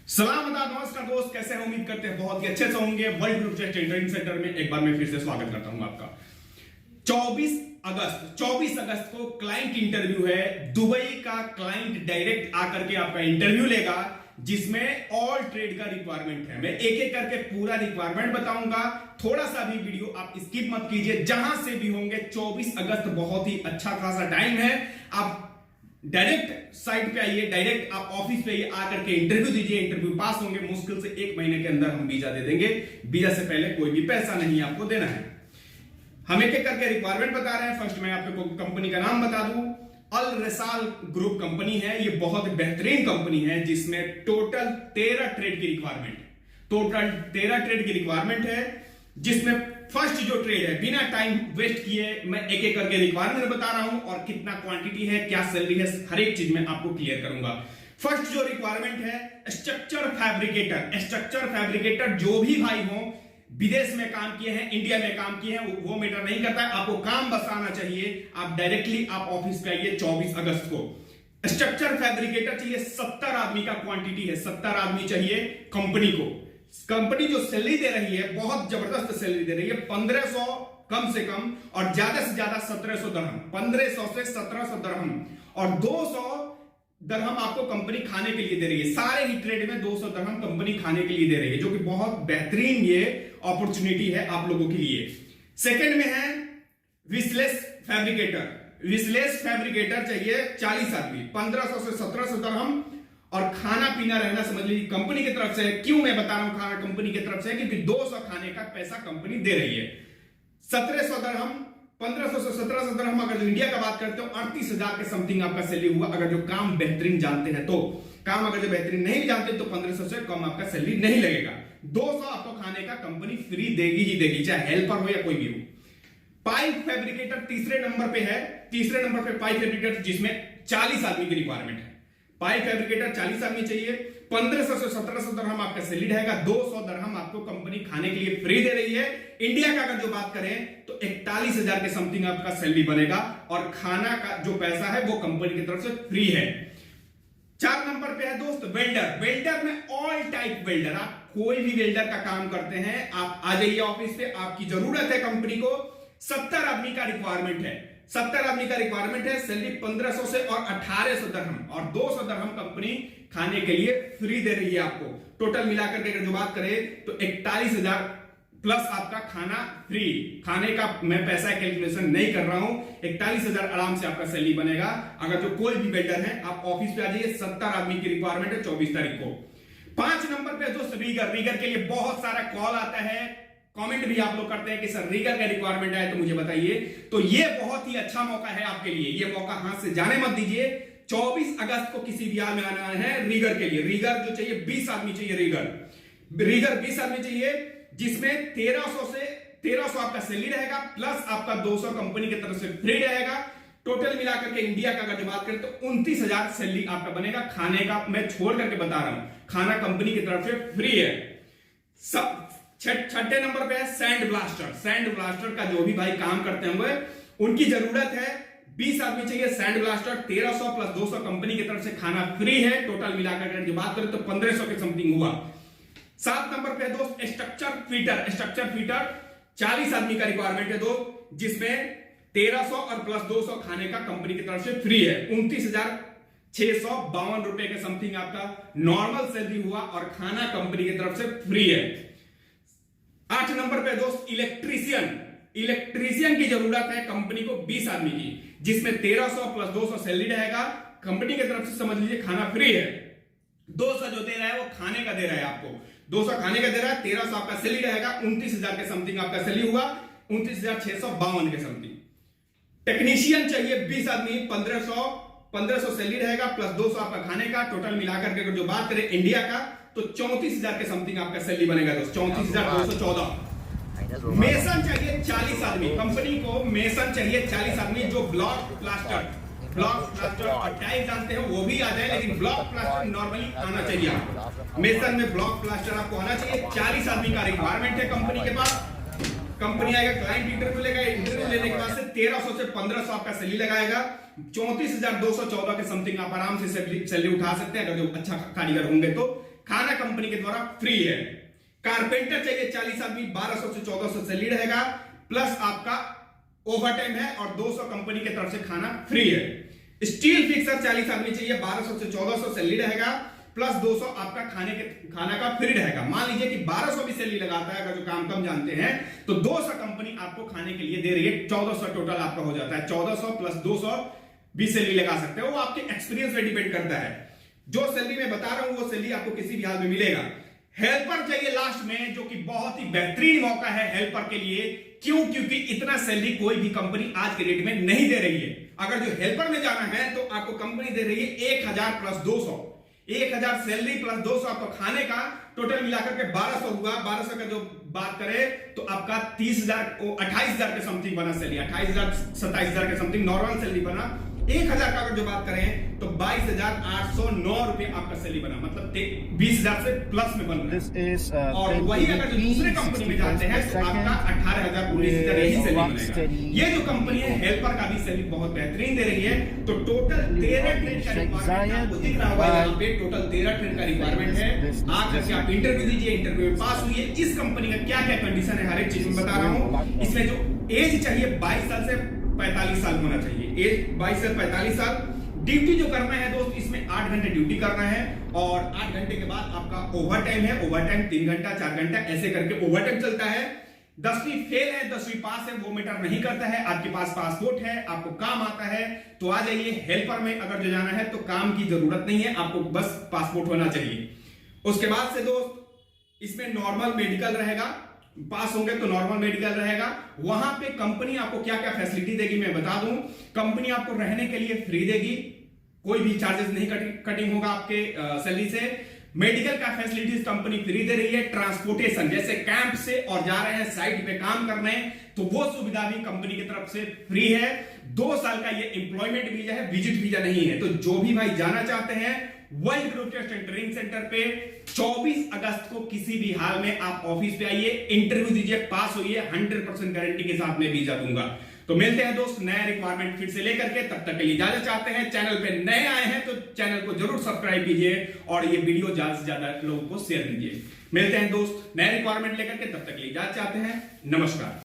सलाम आदाब नमस्कार दोस्त, कैसे हैं? उम्मीद करते हैं बहुत ही अच्छे से होंगे। World group test training centre में एक बार मैं फिर से स्वागत करता हूं आपका। 24 अगस्त को क्लाइंट इंटरव्यू है। दुबई का क्लाइंट डायरेक्ट आकर के आपका इंटरव्यू लेगा, जिसमें ऑल ट्रेड का रिक्वायरमेंट है। मैं एक एक करके पूरा रिक्वायरमेंट बताऊंगा, थोड़ा सा भी वीडियो आप स्किप मत कीजिए। जहां से भी होंगे 24 अगस्त बहुत ही अच्छा खासा टाइम है। आप डायरेक्ट साइट पे आइए, डायरेक्ट आप ऑफिस पे आइए, आकर के इंटरव्यू दीजिए। इंटरव्यू पास होंगे, मुश्किल से 1 महीने के अंदर हम वीजा दे देंगे। वीजा से पहले कोई भी पैसा नहीं आपको देना है। हम एक एक करके रिक्वायरमेंट बता रहे हैं। फर्स्ट मैं आपको कंपनी का नाम बता दूं, अल रसाल ग्रुप कंपनी है। ये बहुत बेहतरीन कंपनी है, जिसमें टोटल 13 ट्रेड की रिक्वायरमेंट है। जिसमें फर्स्ट जो ट्रेड है, बिना टाइम वेस्ट किए मैं एक एक करके रिक्वायरमेंट बता रहा हूं, और कितना क्वांटिटी है, क्या सैलरी है, हर एक चीज में आपको क्लियर करूंगा। फर्स्ट जो रिक्वायरमेंट है, स्ट्रक्चर फैब्रिकेटर जो भी भाई हो, विदेश में काम किए हैं, इंडिया में काम किए हैं, वो मैटर नहीं करता है। आपको काम बस आना चाहिए। आप डायरेक्टली आप ऑफिस पे आइए 24 अगस्त को। स्ट्रक्चर फैब्रिकेटर चाहिए, 70 आदमी का क्वांटिटी है, 70 आदमी चाहिए कंपनी को। कंपनी जो सैलरी दे रही है, बहुत जबरदस्त सैलरी दे रही है। 1500 कम से कम और ज्यादा से ज्यादा 1700 दरहम, 1500 से 1700 दरहम, और 200 दरहम आपको कंपनी खाने के लिए दे रही है। सारे ही ट्रेड में 200 दरहम कंपनी खाने के लिए दे रही है, जो कि बहुत बेहतरीन ये अपॉर्चुनिटी है आप लोगों के लिए। सेकंड में है विशलेस फैब्रिकेटर चाहिए 40 आदमी, 1500 से 1700 दरहम, और खाना पीना रहना समझ लीजिए कंपनी की तरफ से है। क्यों मैं बता रहा हूं खाना कंपनी की तरफ से है? क्योंकि 200 खाने का पैसा कंपनी दे रही है। 1700 दरहम, 1500 से 1700 दरहम। अगर जो इंडिया का बात करते हो, 38,000 के समथिंग आपका सैलरी हुआ, अगर जो काम बेहतरीन जानते हैं तो। काम अगर जो बेहतरीन नहीं जानते तो 1500 से कम आपका सैलरी नहीं लगेगा। 200 आपको खाने का कंपनी फ्री देगी ही देगी, चाहे हेल्पर हो या कोई भी हो। पाइप फैब्रिकेटर तीसरे नंबर पे है। तीसरे नंबर पे पाइप फैब्रिकेटर, जिसमें 40 आदमी की रिक्वायरमेंट है। पाइप फैब्रिकेटर 40 आदमी चाहिए। 1500 से 1700 दरहम आपका सैलरी रहेगा। 200 दरहम आपको कंपनी खाने के लिए फ्री दे रही है। इंडिया का अगर जो बात करें तो 41,000 के समथिंग आपका सैलरी बनेगा, और खाना का जो पैसा है वो कंपनी की तरफ से फ्री है। 4 नंबर पे है दोस्त वेल्डर में ऑल टाइप वेल्डर। आप कोई भी वेल्डर का काम करते हैं, आप आ जाइए ऑफिस पे, आपकी जरूरत है कंपनी को। 70 आदमी का रिक्वायरमेंट है। 70 आदमी का रिक्वायरमेंट है। सैलरी 1500 से और 1800 दरहम, और 200 दरहम कंपनी खाने के लिए फ्री दे रही है आपको। टोटल मिलाकर के अगर जो बात करें तो 41,000 प्लस आपका खाना फ्री। खाने का मैं पैसा कैलकुलेशन नहीं कर रहा हूं, 41,000 आराम से आपका सैलरी बनेगा। अगर जो कोई भी वेल्डर है, आप ऑफिस पे आ जाइए। 70 आदमी की रिक्वायरमेंट है 24 तारीख को। 5 नंबर पे दोस्त रीगर के लिए बहुत सारा कॉल आता है, कमेंट भी आप लोग करते हैं कि सर रीगर का रिक्वायरमेंट आए तो मुझे बताइए। तो ये बहुत ही अच्छा मौका है आपके लिए। ये मौका हाथ से जाने मत दीजिए। 24 अगस्त को किसी भी हाल में आना है रीगर के लिए। रीगर जो चाहिए 20 आदमी चाहिए। रीगर 20 आदमी चाहिए, जिसमें 1300 आपका सैलरी रहेगा, प्लस आपका 200 कंपनी की तरफ से फ्री रहेगा। टोटल मिलाकर के इंडिया का अगर बात करें तो 29,000 सैलरी आपका बनेगा। खाने का मैं छोड़ करके बता रहा हूं, खाना कंपनी की तरफ से फ्री है। सब छठे नंबर पे है सैंड ब्लास्टर का जो भी भाई काम करते होंगे, उनकी जरूरत है। 20 आदमी चाहिए सैंड ब्लास्टर। 1300 प्लस 200 कंपनी की तरफ से खाना फ्री है। टोटल मिलाकर जो बात करें तो 1500 के समथिंग हुआ। 7 नंबर पे दोस्त स्ट्रक्चर फीटर 40 आदमी का रिक्वायरमेंट है दोस्त, जिसमें 1300 और प्लस 200 खाने का कंपनी की तरफ से फ्री है। 29,652 रुपए के समथिंग आपका नॉर्मल सैलरी हुआ, और खाना कंपनी की तरफ से फ्री है। 8 नंबर पे दोस्त इलेक्ट्रीशियन की जरूरत है कंपनी को 20 आदमी की, जिसमें 1300 प्लस 200 सैलरी रहेगा। कंपनी की तरफ से समझ लीजिए खाना फ्री है। 200 जो दे रहा है वो खाने का दे रहा है आपको। 200 खाने का दे रहा है, 1300 आपका सैलरी रहेगा। 29,000 के समथिंग आपका सैलरी हुआ, 29,652 के समथिंग। टेक्नीशियन चाहिए 20 आदमी, 1500 सैलरी रहेगा, प्लस 200 आपका खाने का। टोटल मिलाकर के अगर जो बात करें इंडिया का तो 34,000 के समथिंग आपका सैलरी बनेगा दोस्त, 34,214। मेसन चाहिए 40 आदमी, कंपनी को मेसन चाहिए 40 आदमी, जो ब्लॉक प्लास्टर और टाइल जानते हैं वो भी आ जाए, लेकिन ब्लॉक प्लास्टर नॉर्मली आना चाहिए। मेसन में ब्लॉक प्लास्टर आपको आना चाहिए। 40 आदमी का रिक्वायरमेंट है कंपनी के पास। कंपनी आएगा, क्लाइंट इंटरव्यू लेगा, इंटरव्यू लेने के बाद से 1300 से 1500 आपका सैलरी लगाएगा। 34,214 के समथिंग आप आराम से सैलरी उठा सकते हैं, अगर जो अच्छा कारीगर होंगे तो। खाना खाना कंपनी के द्वारा फ्री है। कारपेंटर चाहिए 40 आदमी, 1200 से 1400 सैलरी रहेगा, प्लस आपका ओवर टाइम है और 200 कंपनी की तरफ से खाना फ्री है। स्टील फिक्सर 40 आदमी चाहिए, 1200 से 1400 सैलरी रहेगा, प्लस 200 आपका खाना का फ्री रहेगा। मान लीजिए कि 1200 भी सैलरी लगाता है, अगर जो काम कम जानते हैं तो 200 कंपनी आपको खाने के लिए दे रही है, 1400 टोटल आपका हो जाता है। 1400 प्लस 200 भी सैलरी लगा सकते हो, वो आपके एक्सपीरियंस पे डिपेंड करता है। जो सैलरी मैं बता रहा हूं वो सैलरी आपको किसी भी हाल में मिलेगा। हेल्पर चाहिए लास्ट में, जो कि बहुत ही बेहतरीन मौका है हेल्पर के लिए। क्यों? क्योंकि इतना सैलरी कोई भी कंपनी आज के डेट में नहीं दे रही है। अगर जो हेल्पर में जाना है तो आपको कंपनी दे रही है 1000 प्लस 200, 1000 सैलरी प्लस 200 आपको खाने का, टोटल मिलाकर के 1200 हुआ। 1200 का जो बात करें तो आपका 30,000 28,000 के समथिंग बना सैलरी, 28,000 27,000 के समथिंग नॉर्मल सैलरी बना। 1000 का अगर जो बात करें तो 22,809 रुपए आपका सैलरी बना, मतलब 20,000 से प्लस में बन रहा है। और वही अगर जो दूसरे कंपनी में जाते हैं तो आपका 18,000 19,000 यही सैलरी बनेगा। ये जो कंपनी है हेल्पर का भी सैलरी बहुत बेहतरीन दे रही है। तो टोटल 13 ट्रेड का रिक्वायरमेंट आपको दिख रहा होगा यहाँ पे, टोटल 13 ट्रेड का रिक्वायरमेंट है। आकर के आप इंटरव्यू दीजिए, इंटरव्यू में पास हुई है। इस कंपनी का क्या क्या कंडीशन है हर एक चीज में बता रहा हूँ। इसमें जो एज चाहिए 22 साल से 45 साल होना चाहिए, एज 22 से 45 साल। ड्यूटी जो करना है दोस्त, इसमें 8 घंटे ड्यूटी करना है और 8 घंटे के बाद आपका ओवर टाइम है। ओवर टाइम 3 घंटा 4 घंटा ऐसे करके ओवर टाइम चलता है। 10वीं फेल है 10वीं पास है वो मैटर नहीं करता है। आपके पास पासपोर्ट है, आपको काम आता है तो आ जाइए। हेल्पर में अगर जो जाना है तो काम की जरूरत नहीं है, आपको बस पासपोर्ट होना चाहिए। उसके बाद से दोस्त इसमें नॉर्मल मेडिकल रहेगा, पास होंगे तो नॉर्मल मेडिकल रहेगा। वहां पे कंपनी आपको क्या क्या फैसिलिटी देगी मैं बता दूं। कंपनी आपको रहने के लिए फ्री देगी, कोई भी चार्जेस नहीं कटिंग होगा आपके सैलरी से। मेडिकल का फैसिलिटीज कंपनी फ्री दे रही है। ट्रांसपोर्टेशन जैसे कैंप से और जा रहे हैं साइट पे काम करने तो वो सुविधा भी कंपनी की तरफ से फ्री है। 2 साल का ये एम्प्लॉयमेंट वीजा है, विजिट वीजा नहीं है। तो जो भी भाई जाना चाहते हैं world group test and training centre पे 24 अगस्त को किसी भी हाल में आप ऑफिस पे आइए, इंटरव्यू दीजिए, पास होइए, 100% गारंटी के साथ में वीजा दूंगा। तो मिलते हैं दोस्त नया रिक्वायरमेंट फिर से लेकर के, तब तक के लिए इजाजत चाहते हैं। चैनल पे नए आए हैं तो चैनल को जरूर सब्सक्राइब कीजिए और ये वीडियो ज्यादा से ज्यादा लोगों को शेयर कीजिए। मिलते हैं दोस्त नए रिक्वायरमेंट लेकर के, तब तक के लिए इजाजत चाहते हैं। नमस्कार।